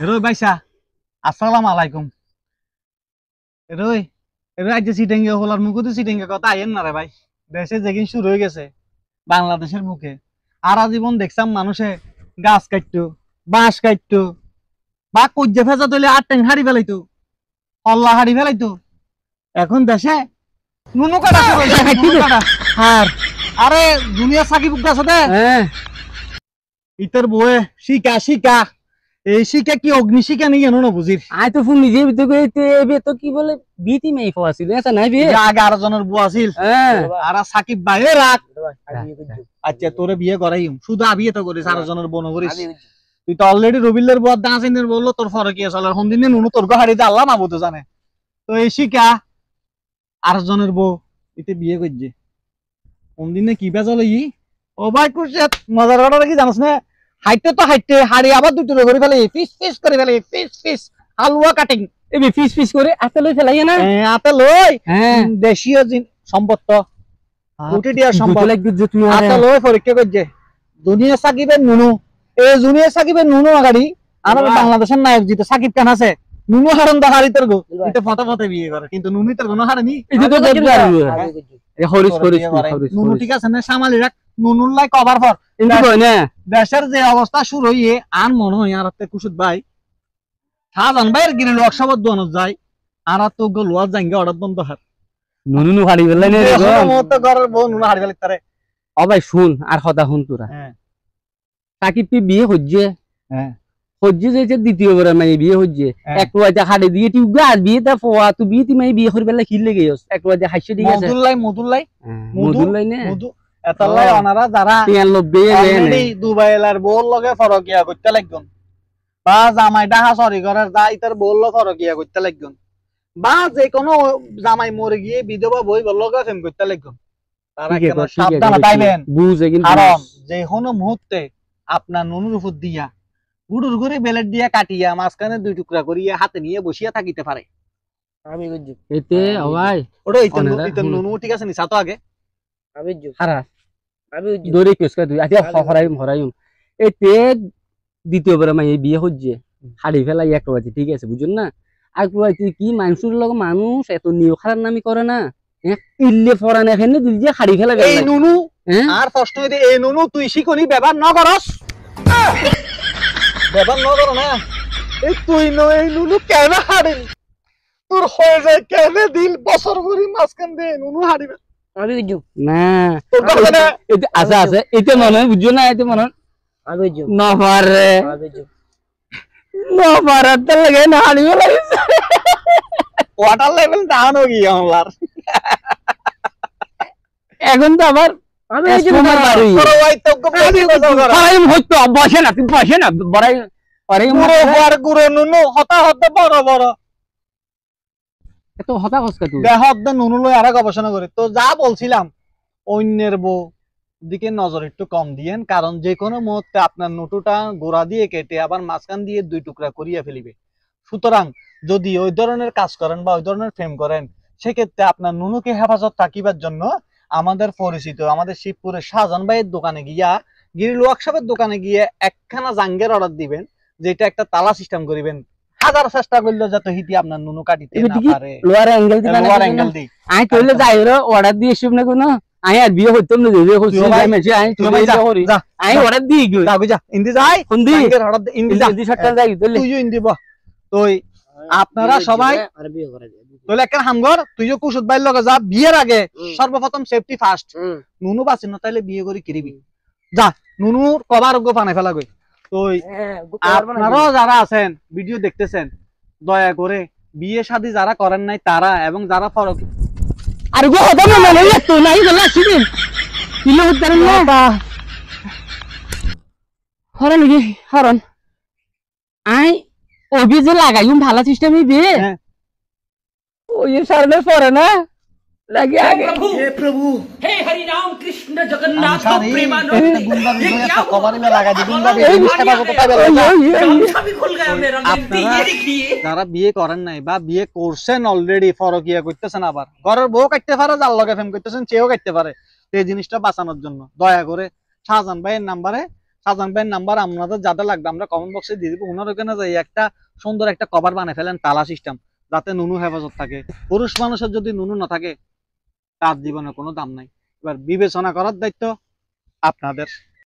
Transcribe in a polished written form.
রই ভাইসা আসসালামু আলাইকুম। রই রই আজ সিটেঙ্গে হলার মুখে তো সিটেঙ্গে কথা আইয়েন না রে ভাই। দেশে যেদিন শুরু হয়ে গেছে বাংলাদেশের বুকে আর আজীবন দেখছাম মানুষে গাছ কাটতো, বাঁশ কাটতো, বা কজ্জা ফেজা তৈলে আর ট্যাং হারি ফেলাইতো, হল্লা হারি ফেলাইতো। এখন দেশে নুনু কাটা শুরু হয়েছে, নুনু কাটা। আর আরে দুনিয়া সাকিব গাছ দে ইতর বয়ে শিকা শিকা এই শিকা কি অগ্নি শিকা নেই কেন না বুঝির। আই তো ফোন নিজে তো কি বলে বিতি মেই ফোয়াছিল এটা নাই বিয়ে আগে 12 জনের বউ আছিল। আর সাকিব ভাই এ রাখ। আচ্ছা তোরে বিয়ে করাইম শুধু আবিয়ে তো করিস 12 জনের বোন করিস। তুই তো অলরেডি রবিলের বউ দাঁচিনের বললো তোর ফরক কি আছে কোন দিনে নুনু তোর হাড়ি দে আল্লাহ মাবুদ জানে। তো এই শিকা 8 জনের বউ এতে বিয়ে করছে কোন দিনে কি বেজাল ই। ও ভাই কুশেত মজার কথা কি জানিস না, হাইটে তো হাইটে হাড়ি আবার দুটো করে ফেলে পিস পিস করে ফেলে পিস পিস হালুয়া কাটিং এবি ফিস ফিস করে আতে লই ফেলাই না আতে লই দেশীয় সম্পদ তো উঠে দিয়া সম্পদ আতে লই পরীক্ষা করছে দুনিয়া সাকিবের নুনু এই দুনিয়া সাকিবের নুনু আগাড়ি আর বাংলাদেশের নায়ক জিতে সাকিব খান আছে নুনু হারন দা হারি তোর গো এটা ফটো ফটো বিয়ে করে কিন্তু নুনি তোর কোনো হারেনি এটা তো হরিস হরিস নুনু ঠিক আছে না সামালি রাখ নুনুর লাই কভার ফর দেশের যে অবস্থা শুরু হইয়ে আর মনে হয় আর কুসুদ ভাই শাহজাহান ভাইয়ের গিরি লোকসভার দোয়ানো যায় আর তো লোয়া জাঙ্গে অর্ডার বন্ধ হার নুনু হাড়ি ফেলাই না মত ঘরের বউ নুনু হাড়ি ফেলাই তারে। ও ভাই শুন আর কথা শুন তোরা সাকিব পি বিয়ে হচ্ছে হচ্ছে যে দ্বিতীয়বার মাই বিয়ে হচ্ছে একটু আজ হাড়ি দিয়ে তুই গাছ বিয়ে তা ফোয়া তুই বিয়ে তুই মাই বিয়ে করে বেলা খিলে গেছস একটু আজ হাসি দিয়ে আছে মধুল্লাই না এতলাই ওনারা যারা 93 দুবাইলার বউর লগে ফরকিয়া করতে লাগবেন বা জামাই ডাহা সরি ঘরের যা ইতার বউর লগে ফরকিয়া করতে লাগবেন বা যে কোনো জামাই মরে গিয়ে বিধবা বই লগে ফেম করতে লাগবেন তারা কেন সাবধান পাইবেন বুঝে কিন্তু কারণ যে কোনো মুহূর্তে আপনার নুনুর উপর দিয়া গুড়ুর করে বেলেট দিয়া কাটিয়া মাঝখানে 2 টুকরা করিয়া হাতে নিয়ে বসিয়া থাকিতে পারে। আমি বুঝছি এতে ও ভাই ওটা ইতন নুনু ঠিক আছে নিসা তো আগে আমি বুঝছি হারা আমি দৌড়ে কেসকা তুই আচ্ছা হরাইম এতে দ্বিতীয়বার মাই বিয়ে হচ্ছে হাড়ি ফেলাই একটা আছে ঠিক আছে বুঝুন না আর কি মানুষের লগে মানুষ এত নিয় খারাপ নামি করে না ইল্লে ফরান এখানে দিল যে হাড়ি ফেলা এই নুনু আর প্রশ্ন হইতে এই নুনু তুই শিখনি ব্যবহার না করস ব্যবহার না করো না এই তুই এই নুনু কেন হাড়ি তোর হয়ে যায় কেন দিল বছর ভরি মাঝখান দিয়ে নুনু হাড়ি আমি বুঝু না আচ্ছা আচ্ছা এটা মনে বুঝছো না এটা মনে আমি বুঝু না পারে না পারার তো লাগে না হাড়ি ফেলাই ওয়াটার লেভেল ডাউন হয়ে গিয়ে আমার এখন তো আবার আমি এই যে বাড়ি বড় ভাই তো আমি হইতো বসে না তুই বসে না বড়াই আরে পুরো বড় গুরু নুনু হতা হতা বড় বড় এত হতা কষ্ট তুই দেহ দে নুনু লই আরেক গবেষণা করে তো যা বলছিলাম অন্যের বউ দিকে নজর একটু কম দিয়েন কারণ যে কোনো মুহূর্তে আপনার নুটুটা গোড়া দিয়ে কেটে আবার মাঝখান দিয়ে 2 টুকরা করিয়া ফেলিবে। সুতরাং যদি ওই ধরনের কাজ করেন বা ওই ধরনের ফেম করেন সেক্ষেত্রে আপনার নুনুকে হেফাজত রাখিবার জন্য আমাদের পরিচিত আমাদের শিবপুরের শাহজাহান ভাইয়ের দোকানে গিয়া গিরিল ওয়ার্কশপের দোকানে গিয়ে একখানা জাঙ্গের অর্ডার দিবেন যেটা একটা তালা সিস্টেম করিবেন হাজার চেষ্টা করলে যাতে হিতি আপনার নুনু কাটিতে না পারে লোয়ার অ্যাঙ্গেল দিবেন লোয়ার অ্যাঙ্গেল দি আই কইলে যাইরো অর্ডার দিয়ে শুনে কোন আই আর বিয়ে হইতাম না যে হচ্ছে মেসে আই তুই করি আই অর্ডার দি গই যা ইন্দি যাই হিন্দি জাঙ্গের অর্ডার দি ইন্দি যা হিন্দি শর্টকাট যাই তুইও ইন্দি বহ তুই আপনারা সবাই আর বিয়ে করে তোলে একটা হামগর তুইও কুসুদ ভাইয়ের লগে যা বিয়ের আগে সর্বপ্রথম সেফটি ফার্স্ট নুনু বাসিন না তাইলে বিয়ে করি কিরিবি যা নুনুর কভার গো পানে ফেলা গই তুই আপনারা যারা আছেন ভিডিও দেখতেছেন দয়া করে বিয়ে শাদী যারা করেন নাই তারা এবং যারা ফরক আর গো হদা না মনে তো নাই গলা সিদিন কিলো হতার না হরন কি হরন আই ওবি যে লাগাইম ভালো সিস্টেমই বিয়ে ওই সারনে পরে না লাগে আগে হে প্রভু हे हरि राम कृष्ण जगन्नाथ प्रेमानंद গুন্ডা বিজয় একটা কভারে লাগা দি গুন্ডা বিজয় সেবা করতে পাবে भी खुल गया मेरा ये देखिए যারা বিয়ে করেন নাই বা বিয়ে করছেন অলরেডি ফরকিয়া করতেছেন আবার ঘরের বউ কাটতে পারে যার লগে ফেম করতেছেন চেও কাটতে পারে এই জিনিসটা বাঁচানোর জন্য দয়া করে শাহজাহান ভাইয়ের নাম্বারে সাজান ভাইয়ের নাম্বার আপনাদের যাদের লাগবে আমরা কমেন্ট বক্সে দিয়ে দিব। ওনার ওখানে যাই একটা সুন্দর একটা কভার বানিয়ে ফেলেন তালা সিস্টেম, যাতে নুনু হেফাজত থাকে। পুরুষ মানুষের যদি নুনু না থাকে তার জীবনে কোনো দাম নাই। এবার বিবেচনা করার দায়িত্ব আপনাদের।